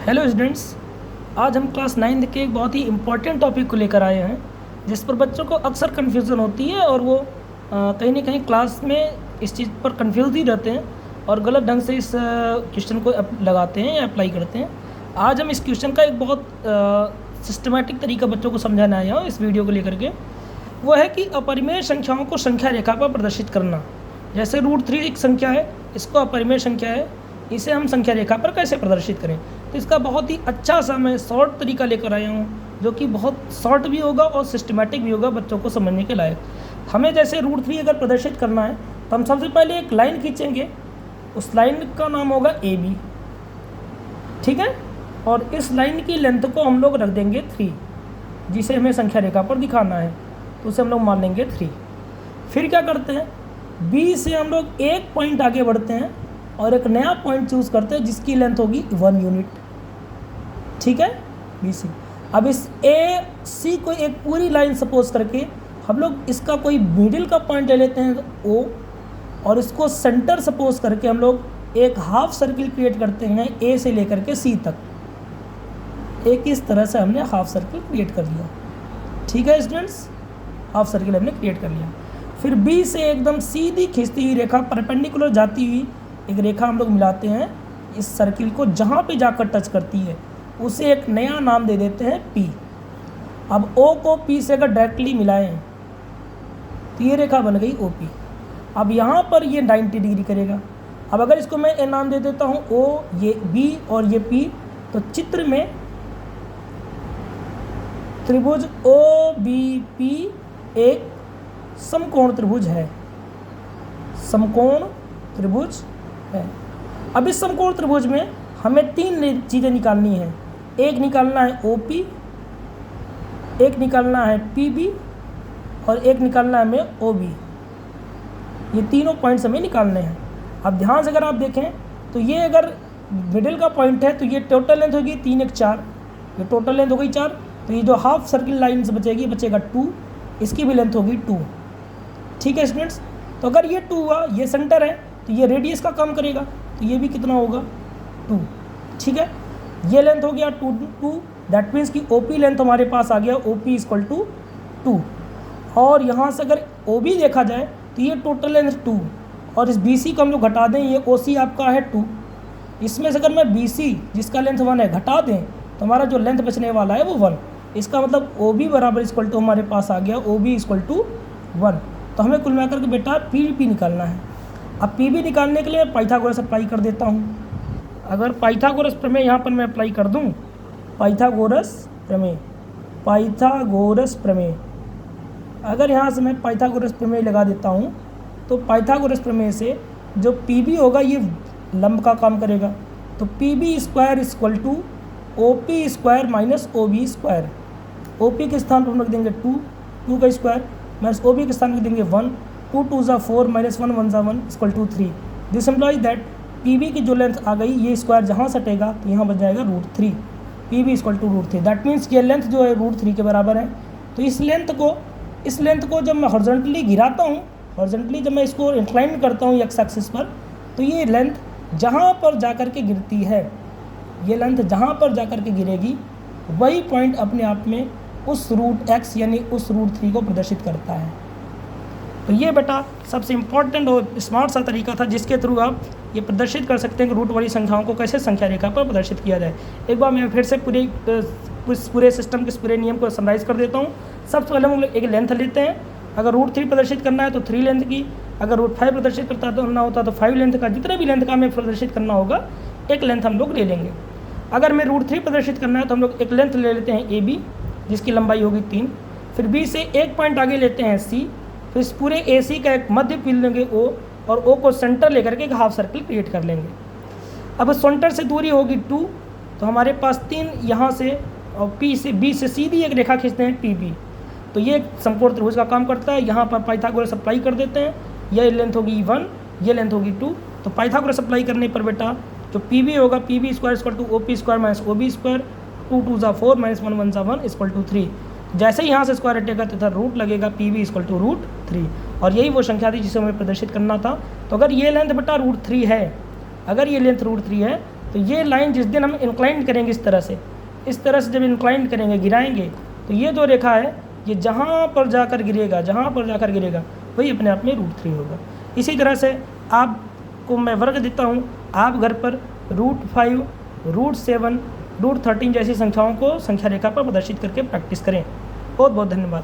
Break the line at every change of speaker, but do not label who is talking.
Hello students, आज हम class 9 के एक बहुत ही इम्पॉर्टेंट टॉपिक को लेकर आए हैं जिस पर बच्चों को अक्सर कन्फ्यूज़न होती है और वो कहीं ना कहीं क्लास में इस चीज़ पर कन्फ्यूज ही रहते हैं और गलत ढंग से इस क्वेश्चन को लगाते हैं या अप्लाई करते हैं। आज हम इस क्वेश्चन का एक बहुत सिस्टमेटिक तरीका बच्चों को समझाने आया हूँ इस वीडियो को लेकर के। वो है कि अपरिमेय संख्याओं को संख्या रेखा पर प्रदर्शित करना। जैसे √3 एक संख्या है, इसको अपरिमेय संख्या है, इसे हम संख्या रेखा पर कैसे प्रदर्शित करें। तो इसका बहुत ही अच्छा सा मैं शॉर्ट तरीका लेकर आया हूँ जो कि बहुत शॉर्ट भी होगा और सिस्टमेटिक भी होगा बच्चों को समझने के लायक। हमें जैसे √3 अगर प्रदर्शित करना है तो हम सबसे पहले एक लाइन खींचेंगे, उस लाइन का नाम होगा AB, ठीक है। और इस लाइन की लेंथ को हम लोग रख देंगे 3, जिसे हमें संख्या रेखा पर दिखाना है, तो उसे हम लोग मान लेंगे 3। फिर क्या करते हैं, B से हम लोग एक पॉइंट आगे बढ़ते हैं और एक नया पॉइंट चूज़ करते हैं जिसकी लेंथ होगी 1 यूनिट, ठीक है, BC। अब इस AC को एक पूरी लाइन सपोज करके हम लोग इसका कोई मिडिल का पॉइंट ले लेते हैं O, और इसको सेंटर सपोज करके हम लोग एक हाफ सर्किल क्रिएट करते हैं A से लेकर के C तक। एक इस तरह से हमने हाफ सर्किल क्रिएट कर लिया, ठीक है स्टूडेंट्स, हाफ सर्किल हमने क्रिएट कर लिया। फिर B से एकदम सीधी खींचती हुई रेखा, परपेंडिकुलर जाती हुई एक रेखा हम लोग मिलाते हैं इस सर्किल को, जहाँ पे जाकर टच करती है उसे एक नया नाम दे देते हैं P। अब O को P से अगर डायरेक्टली मिलाएं तो ये रेखा बन गई OP। अब यहाँ पर ये 90 डिग्री करेगा। अब अगर इसको मैं ए नाम दे देता हूँ O, ये B और ये P, तो चित्र में त्रिभुज OBP एक समकोण त्रिभुज है, समकोण त्रिभुज है। अब इस समकोण त्रिभुज में हमें 3 चीज़ें निकालनी है। एक निकालना है OP, एक निकालना है PB और एक निकालना है हमें OB। ये तीनों पॉइंट्स हमें निकालने हैं। अब ध्यान से अगर आप देखें तो ये अगर मिडिल का पॉइंट है तो ये टोटल लेंथ होगी 3 1 4, ये टोटल लेंथ हो गई 4। तो ये जो हाफ सर्किल लाइन से बचेगा 2, इसकी भी लेंथ होगी 2, ठीक है स्टूडेंट्स। तो अगर ये 2 हुआ, ये सेंटर है, तो ये रेडियस का काम करेगा, तो ये भी कितना होगा 2, ठीक है। ये लेंथ हो गया 2, दैट मीन्स कि OP लेंथ हमारे पास आ गया OP = 2। और यहाँ से अगर OB देखा जाए तो ये टोटल लेंथ 2, और इस BC को हम लोग घटा दें, ये OC आपका है 2। इसमें से अगर मैं BC जिसका लेंथ 1 है घटा दें तो हमारा जो लेंथ बचने वाला है वो 1। इसका मतलब OB = हमारे पास आ गया OB = 1। तो हमें कुल मिलाकर के बेटा PB निकालना है। अब PB निकालने के लिए मैं पाइथागोरस अप्लाई कर देता हूँ। अगर पाइथागोरस प्रमेय यहाँ पर मैं अप्लाई कर दूँ, पाइथागोरस प्रमेय, अगर यहाँ से मैं पाइथागोरस प्रमेय लगा देता हूँ तो पाइथागोरस प्रमेय से जो PB होगा ये लंब का काम करेगा। तो PB² = OP² - OB²। OP के स्थान पर हम रख देंगे 2 का स्क्वायर, माइनस OB के स्थान पर देंगे 1, 2 2 = 4 -1 1 = 1 = 3। दिस इम्प्लाइज दैट PB की जो लेंथ आ गई, ये स्क्वायर जहाँ सटेगा तो यहाँ बच जाएगा √3। PB = √3, दैट मीन्स ये लेंथ जो है √3 के बराबर है। तो इस लेंथ को जब मैं हॉरिजॉन्टली गिराता हूँ, हॉरिजॉन्टली जब मैं इसको इंक्लाइन करता हूँ एक्स एक्सिस पर, तो ये लेंथ जहाँ पर जाकर के गिरती है, ये लेंथ जहाँ पर जाकर के गिरेगी वही पॉइंट अपने आप में उस √x यानी उस √3 को प्रदर्शित करता है। तो ये बेटा सबसे इम्पॉर्टेंट और स्मार्ट सा तरीका था जिसके थ्रू आप ये प्रदर्शित कर सकते हैं कि रूट वाली संख्याओं को कैसे संख्या रेखा पर प्रदर्शित किया जाए। एक बार मैं फिर से पूरे सिस्टम के पूरे नियम को समराइज कर देता हूँ। सबसे पहले हम लोग एक लेंथ लेते हैं। अगर √3 प्रदर्शित करना है तो 3 लेंथ की, अगर √5 प्रदर्शित करना होता तो 5 लेंथ का, जितने भी लेंथ का हमें प्रदर्शित करना होगा एक लेंथ हम लोग ले लेंगे। अगर हमें √3 प्रदर्शित करना है तो हम लोग एक लेंथ ले लेते हैं AB, जिसकी लंबाई होगी 3। फिर B से एक पॉइंट आगे लेते हैं C, फिर इस पूरे AC का एक मध्य बिंदु लेंगे O, और O को सेंटर लेकर के एक हाफ सर्किल क्रिएट कर लेंगे। अब सेंटर से दूरी होगी 2, तो हमारे पास 3 यहाँ से, और B से सीधी एक रेखा खींचते हैं PB, तो ये एक समकोण त्रिभुज का काम करता है। यहाँ पर पाइथागोरस अप्लाई कर देते हैं, यह लेंथ होगी 1, ये लेंथ होगी 2। तो पाइथागोरस अप्लाई करने पर बेटा जो PB होगा, PB² = OP² - OB², 2 2 = 4 -1 1 = 1 = 3। जैसे ही यहाँ से स्क्वायर हटेगा तथा रूट लगेगा, PB = √3, और यही वो संख्या थी जिसे हमें प्रदर्शित करना था। तो अगर ये लेंथ बेटा √3 है, अगर ये लेंथ √3 है तो ये लाइन जिस दिन हम इंक्लाइंड करेंगे इस तरह से जब इंक्लाइंड करेंगे, गिराएंगे, तो ये जो रेखा है ये जहाँ पर जाकर गिरेगा वही अपने आप में √3 होगा। इसी तरह से आपको मैं वर्ग देता हूँ, आप घर पर √5, √7, √13 जैसी संख्याओं को संख्या रेखा पर प्रदर्शित करके प्रैक्टिस करें। बहुत बहुत धन्यवाद।